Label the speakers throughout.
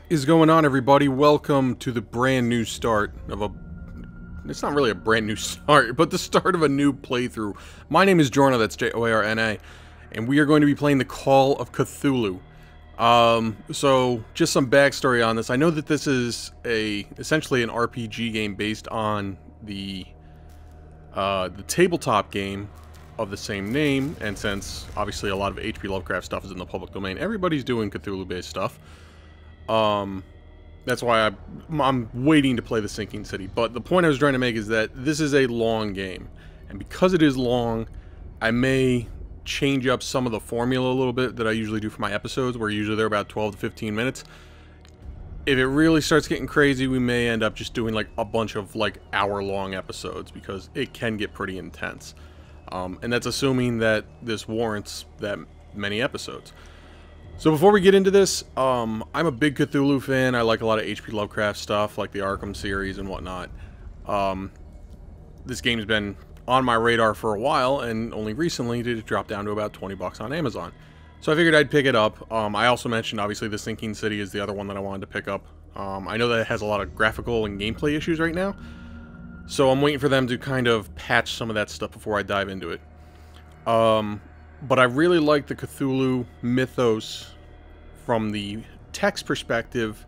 Speaker 1: Is going on, everybody? Welcome to the brand new start of a... It's not really a brand new start, but the start of a new playthrough. My name is Jorna, that's J-O-A-R-N-A, and we are going to be playing the Call of Cthulhu. So, just some backstory on this. I know that this is essentially an RPG game based on the tabletop game of the same name, and since, obviously, a lot of H.P. Lovecraft stuff is in the public domain, everybody's doing Cthulhu-based stuff. That's why I'm waiting to play the Sinking City. But the point I was trying to make is that this is a long game. And because it is long, I may change up some of the formula a little bit that I usually do for my episodes, where usually they're about 12 to 15 minutes. If it really starts getting crazy, we may end up just doing like a bunch of like hour-long episodes, because it can get pretty intense. And that's assuming that this warrants that many episodes. So before we get into this, I'm a big Cthulhu fan. I like a lot of H.P. Lovecraft stuff, like the Arkham series and whatnot. This game's been on my radar for a while, and only recently did it drop down to about 20 bucks on Amazon. So I figured I'd pick it up. I also mentioned, obviously, the Sinking City is the other one that I wanted to pick up. I know that it has a lot of graphical and gameplay issues right now, so I'm waiting for them to kind of patch some of that stuff before I dive into it. But I really like the Cthulhu mythos from the text perspective,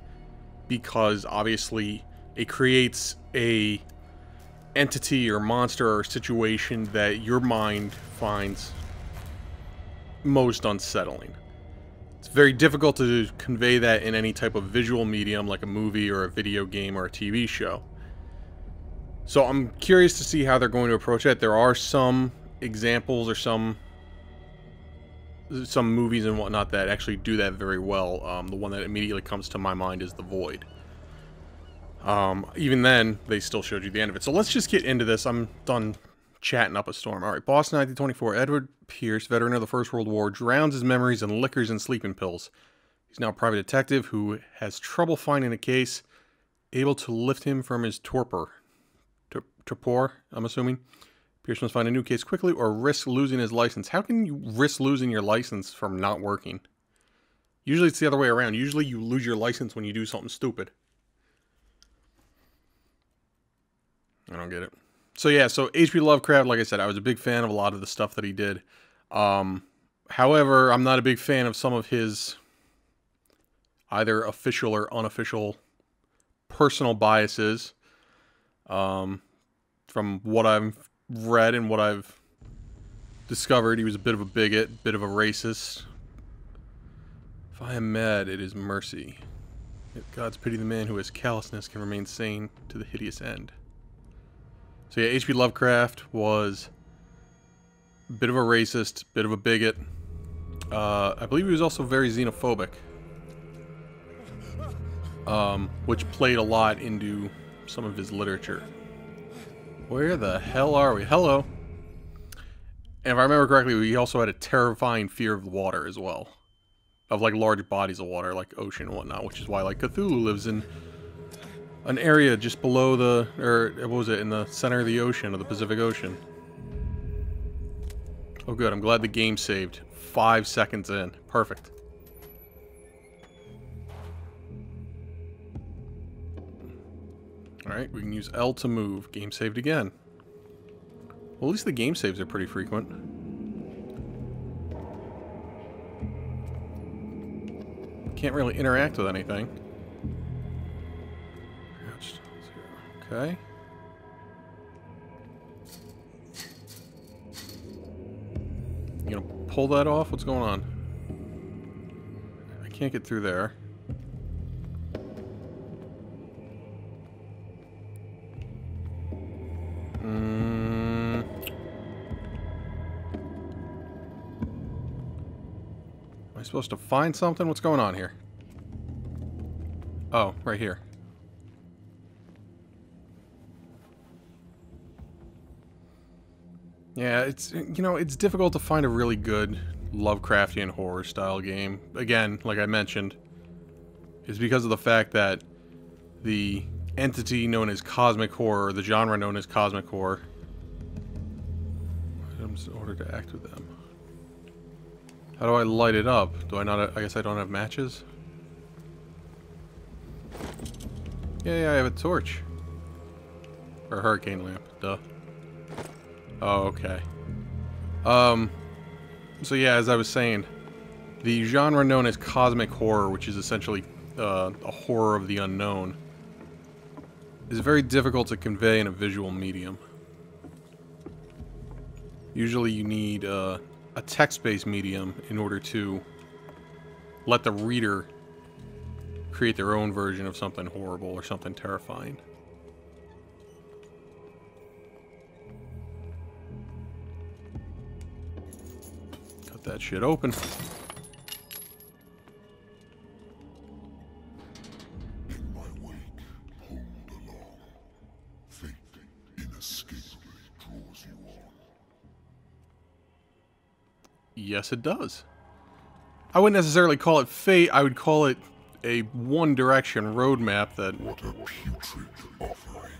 Speaker 1: because obviously it creates a entity or monster or situation that your mind finds most unsettling. It's very difficult to convey that in any type of visual medium like a movie or a video game or a TV show. So I'm curious to see how they're going to approach that. There are some examples or some movies and whatnot that actually do that very well. The one that immediately comes to my mind is The Void. Even then, they still showed you the end of it. So let's just get into this. I'm done chatting up a storm. Alright, Boston 1924. Edward Pierce, veteran of the First World War, drowns his memories in liquors and sleeping pills. He's now a private detective who has trouble finding a case able to lift him from his torpor. Torpor, I'm assuming. Pierce must find a new case quickly or risk losing his license. How can you risk losing your license from not working? Usually it's the other way around. Usually you lose your license when you do something stupid. I don't get it. So yeah, so H.P. Lovecraft, like I said, I was a big fan of a lot of the stuff that he did. However, I'm not a big fan of some of his either official or unofficial personal biases. From what I've read and what I've discovered, he was a bit of a bigot, bit of a racist. If I am mad, it is mercy. Yet God's pity the man who has callousness can remain sane to the hideous end. So yeah, H.P. Lovecraft was a bit of a racist, bit of a bigot. I believe he was also very xenophobic, which played a lot into some of his literature. Where the hell are we? Hello. And if I remember correctly, he also had a terrifying fear of water as well. Of like large bodies of water, like ocean and whatnot, which is why like Cthulhu lives in an area just below the, or what was it, in the center of the ocean, of the Pacific Ocean. Oh good, I'm glad the game saved. 5 seconds in. Perfect. Alright, we can use L to move. Game saved again. Well, at least the game saves are pretty frequent. Can't really interact with anything. Okay. You gonna pull that off? What's going on? I can't get through there. Am I supposed to find something? What's going on here? Oh, right here. Yeah, it's, you know, it's difficult to find a really good Lovecraftian horror style game. Again, like I mentioned, it's because of the fact that the entity known as cosmic horror, the genre known as cosmic horror, items in order to act with them. How do I light it up? Do I not? I guess I don't have matches. Yeah, I have a torch. Or a hurricane lamp, duh. Oh, okay. So yeah, as I was saying, the genre known as cosmic horror, which is essentially a horror of the unknown, is very difficult to convey in a visual medium. Usually you need a text-based medium in order to let the reader create their own version of something horrible or something terrifying. Cut that shit open.
Speaker 2: In my wake, pulled along, fate inescapably draws you on.
Speaker 1: Yes, it does. I wouldn't necessarily call it fate, I would call it a one direction roadmap that...
Speaker 2: What a putrid offering.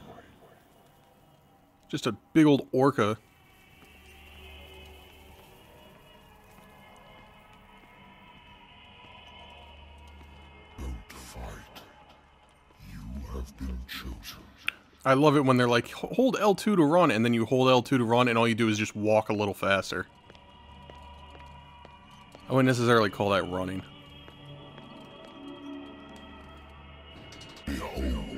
Speaker 1: Just a big old orca.
Speaker 2: Don't fight. You have been chosen.
Speaker 1: I love it when they're like, hold L2 to run, and then you hold L2 to run, and all you do is just walk a little faster. I wouldn't necessarily call that running.
Speaker 2: Behold.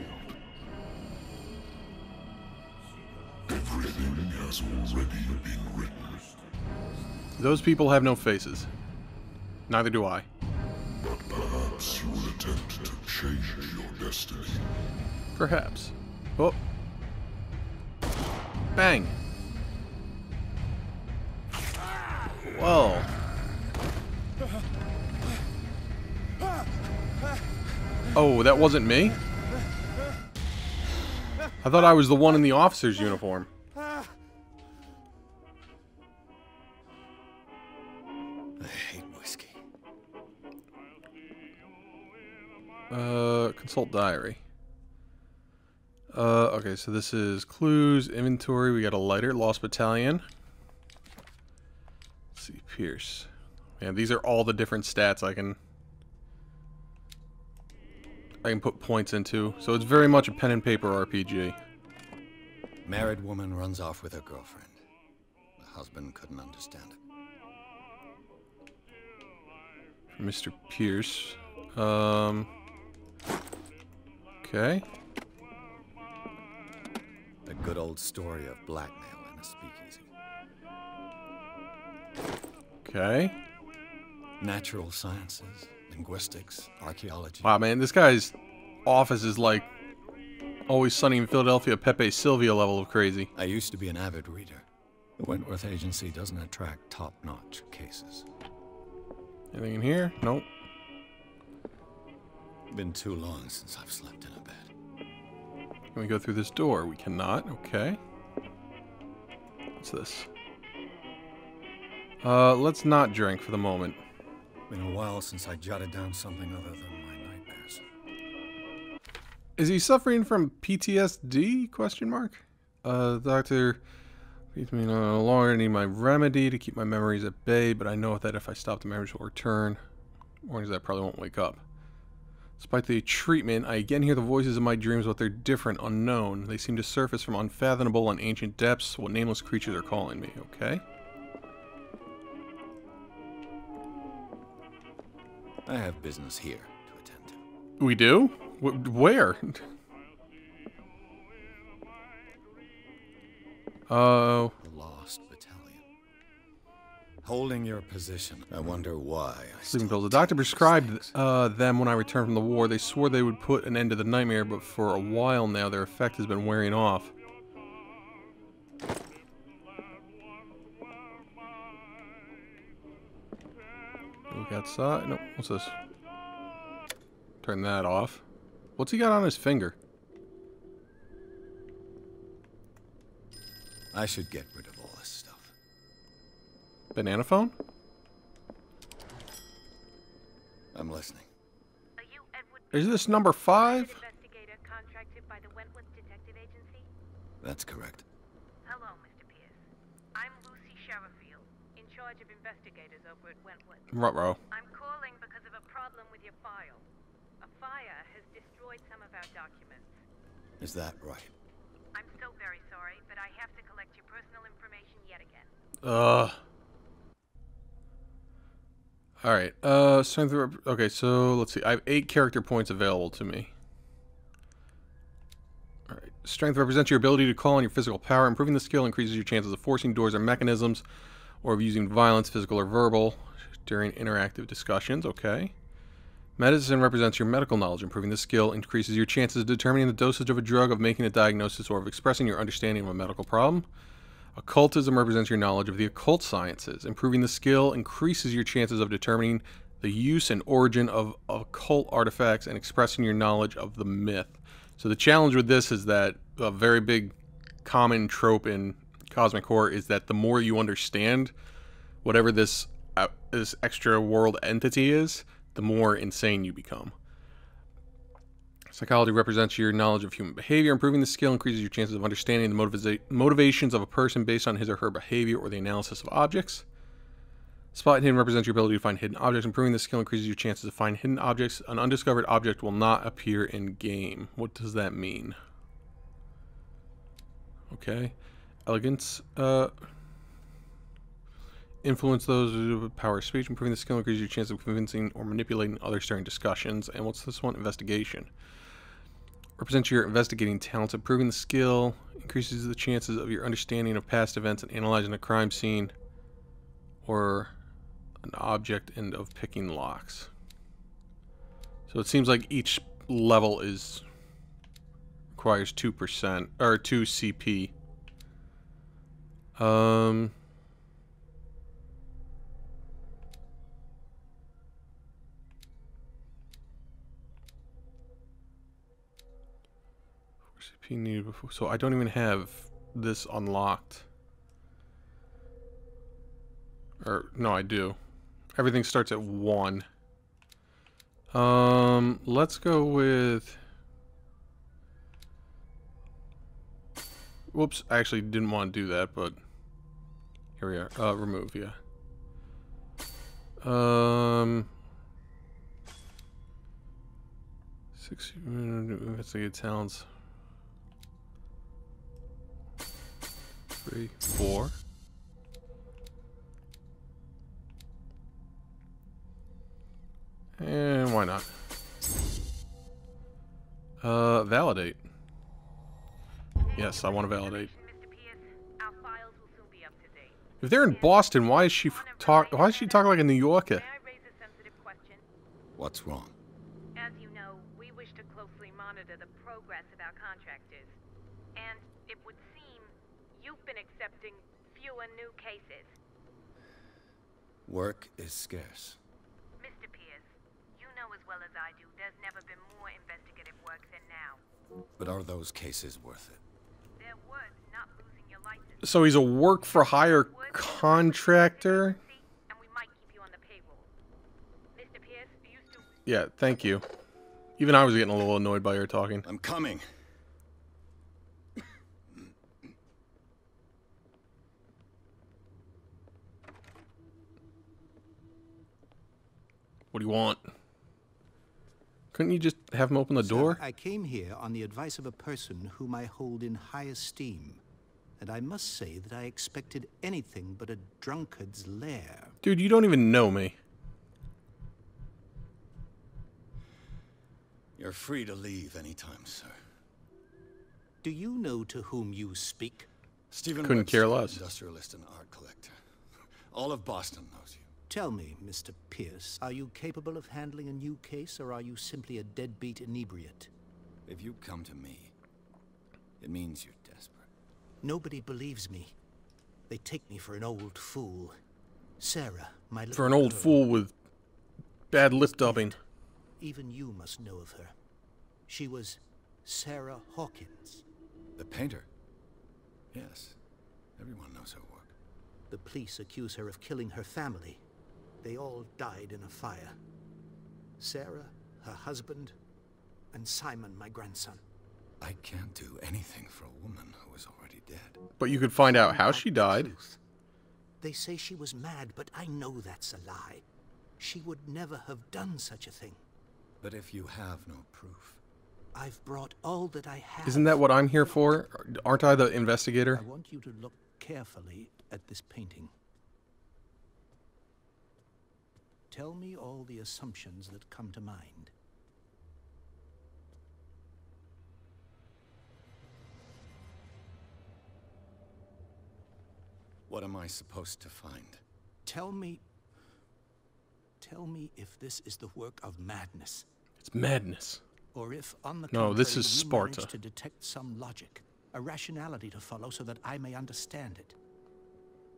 Speaker 2: Everything has already been written.
Speaker 1: Those people have no faces. Neither do I.
Speaker 2: But perhaps you will attempt to change your destiny.
Speaker 1: Perhaps. Oh. Bang. Whoa. Oh, that wasn't me? I thought I was the one in the officer's uniform.
Speaker 3: I hate whiskey.
Speaker 1: Consult diary. Okay, so this is clues, inventory. We got a lighter, lost battalion. Let's see, Pierce. Yeah, these are all the different stats I can put points into. So it's very much a pen and paper RPG.
Speaker 3: Married woman runs off with her girlfriend. The husband couldn't understand it.
Speaker 1: Mr. Pierce. Okay.
Speaker 3: The good old story of blackmail in a speakeasy.
Speaker 1: Okay.
Speaker 3: Natural sciences, linguistics, archaeology.
Speaker 1: Wow, man, this guy's office is like Always Sunny in Philadelphia, Pepe Sylvia level of crazy.
Speaker 3: I used to be an avid reader. The Wentworth Agency doesn't attract top-notch cases.
Speaker 1: Anything in here? Nope.
Speaker 3: Been too long since I've slept in a bed.
Speaker 1: Can we go through this door? We cannot. Okay. What's this? Let's not drink for the moment.
Speaker 3: Been a while since I jotted down something other than my nightmares.
Speaker 1: Is he suffering from PTSD? Question mark. Doctor, please me no longer need my remedy to keep my memories at bay, but I know that if I stop, the memories will return. Warnings that I probably won't wake up. Despite the treatment, I again hear the voices of my dreams, but they're different, unknown. They seem to surface from unfathomable and ancient depths. What nameless creatures are calling me? Okay.
Speaker 3: I have business here to attend to.
Speaker 1: We do? Where? Oh.
Speaker 3: The Lost Battalion. Holding your position. I wonder why.
Speaker 1: Sleeping pills. The doctor prescribed them when I returned from the war. They swore they would put an end to the nightmare, but for a while now their effect has been wearing off. Look outside. No, what's this? Turn that off. What's he got on his finger?
Speaker 3: I should get rid of all this stuff.
Speaker 1: Banana phone?
Speaker 3: I'm listening.
Speaker 4: Are you Edward
Speaker 1: Is this number 5?
Speaker 4: investigator contracted by the Wentworth Detective Agency?
Speaker 3: That's correct.
Speaker 4: Hello, Mr. Pierce. I'm Lucy Sherifield, in charge of investigators over at Wentworth.
Speaker 1: Ruh-roh.
Speaker 4: I'm calling because of a problem with your file. A fire has destroyed some of our documents.
Speaker 3: Is that right?
Speaker 4: I'm so very sorry, but I have to collect your personal information yet again.
Speaker 1: Alright, strength... Okay, so, let's see. I have 8 character points available to me. Alright. Strength represents your ability to call on your physical power. Improving the skill increases your chances of forcing doors or mechanisms, or of using violence, physical or verbal, during interactive discussions. Okay. Medicine represents your medical knowledge. Improving the skill increases your chances of determining the dosage of a drug, of making a diagnosis, or of expressing your understanding of a medical problem. Occultism represents your knowledge of the occult sciences. Improving the skill increases your chances of determining the use and origin of occult artifacts and expressing your knowledge of the myth. So the challenge with this is that a very big common trope in cosmic horror is that the more you understand whatever this extra world entity is, the more insane you become. Psychology represents your knowledge of human behavior. Improving the skill increases your chances of understanding the motivations of a person based on his or her behavior or the analysis of objects. Spot and hidden represents your ability to find hidden objects. Improving the skill increases your chances to find hidden objects. An undiscovered object will not appear in game. What does that mean? Okay. Elegance. Influence those with power of speech. Improving the skill increases your chance of convincing or manipulating others during discussions. And what's this one? Investigation. Represents your investigating talents. Improving the skill increases the chances of your understanding of past events and analyzing a crime scene or an object, and of picking locks. So it seems like each level requires 2% or 2 CP. CP needed before, so I don't even have this unlocked. Or no, I do. Everything starts at 1. Let's go with... Whoops, I actually didn't want to do that, but here we are. Remove, yeah. 6 investigate talents. 3, 4. And why not? Validate. Yes, I want to validate. If they're in Boston, why is she talk like a New Yorker?
Speaker 3: What's wrong?
Speaker 4: As you know, we wish to closely monitor the progress of our contractors. And it would seem you've been accepting fewer new cases.
Speaker 3: Work is scarce.
Speaker 4: Mr. Pierce, you know as well as I do, there's never been more investigative work than now.
Speaker 3: But are those cases worth it?
Speaker 4: They're worth not losing your license.
Speaker 1: So he's a work-for-hire contractor?
Speaker 4: And we might keep you on the payroll. Mr. Pierce, you still...
Speaker 1: Yeah, thank you. Even I was getting a little annoyed by her talking.
Speaker 3: I'm coming.
Speaker 1: What do you want? Couldn't you just have him open the door?
Speaker 5: Sir, I came here on the advice of a person whom I hold in high esteem. And I must say that I expected anything but a drunkard's lair.
Speaker 1: Dude, you don't even know me.
Speaker 3: You're free to leave anytime, sir.
Speaker 5: Do you know to whom you speak?
Speaker 3: Stephen
Speaker 1: Couldn't
Speaker 3: Webster,
Speaker 1: care less.
Speaker 3: Industrialist and art collector. All of Boston knows you.
Speaker 5: Tell me, Mr. Pierce, are you capable of handling a new case, or are you simply a deadbeat inebriate?
Speaker 3: If you come to me, it means you're desperate.
Speaker 5: Nobody believes me. They take me for an old fool. Sarah, my little
Speaker 1: For an old
Speaker 5: girl,
Speaker 1: fool with bad lip dubbing.
Speaker 5: even you must know of her. She was Sarah Hawkins.
Speaker 3: The painter? Yes. Everyone knows her work.
Speaker 5: The police accuse her of killing her family. They all died in a fire. Sarah, her husband, and Simon, my grandson.
Speaker 3: I can't do anything for a woman who is already dead.
Speaker 1: But you could find out how she died.
Speaker 5: Truth. They say she was mad, but I know that's a lie. She would never have done such a thing.
Speaker 3: But if you have no proof...
Speaker 5: I've brought all that I have.
Speaker 1: Isn't that what I'm here for? Aren't I the investigator?
Speaker 5: I want you to look carefully at this painting. Tell me all the assumptions that come to mind.
Speaker 3: What am I supposed to find?
Speaker 5: Tell me if this is the work of madness.
Speaker 1: It's madness.
Speaker 5: Or if, on the
Speaker 1: No, this is
Speaker 5: contrary, you
Speaker 1: Sparta.
Speaker 5: manage to detect some logic, a rationality to follow so that I may understand it.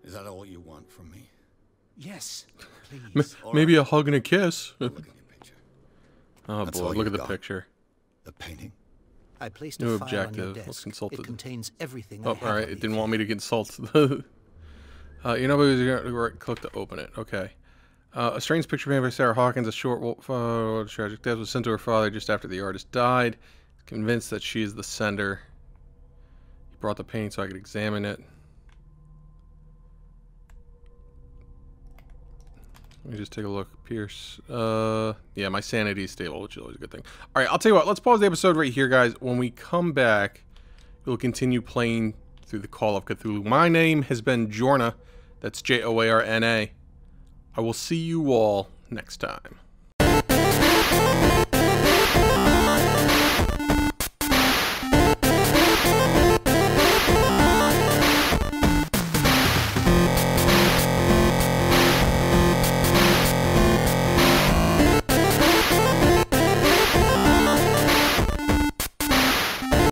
Speaker 3: Is that all you want from me?
Speaker 5: Yes, please.
Speaker 1: Maybe a hug and a kiss.
Speaker 3: Look at your picture.
Speaker 1: Oh
Speaker 3: That's
Speaker 1: boy,
Speaker 3: all
Speaker 1: look at
Speaker 3: you've
Speaker 1: the
Speaker 3: got.
Speaker 1: picture.
Speaker 3: The painting.
Speaker 5: I placed
Speaker 1: New
Speaker 5: a file on
Speaker 1: objective.
Speaker 5: your
Speaker 1: Let's
Speaker 5: desk.
Speaker 1: consult
Speaker 5: it
Speaker 1: it.
Speaker 5: contains everything
Speaker 1: Oh,
Speaker 5: I have
Speaker 1: alright,
Speaker 5: on
Speaker 1: it
Speaker 5: the
Speaker 1: didn't want me to consult. You know, but right click to open it. Okay. A strange picture painted by Sarah Hawkins, a short tragic death was sent to her father just after the artist died. Convinced that she is the sender. He brought the painting so I could examine it. Let me just take a look. Pierce. Yeah, my sanity is stable, which is always a good thing. Alright, I'll tell you what. Let's pause the episode right here, guys. When we come back, we'll continue playing through the Call of Cthulhu. My name has been Jorna. That's Joarna. I will see you all next time.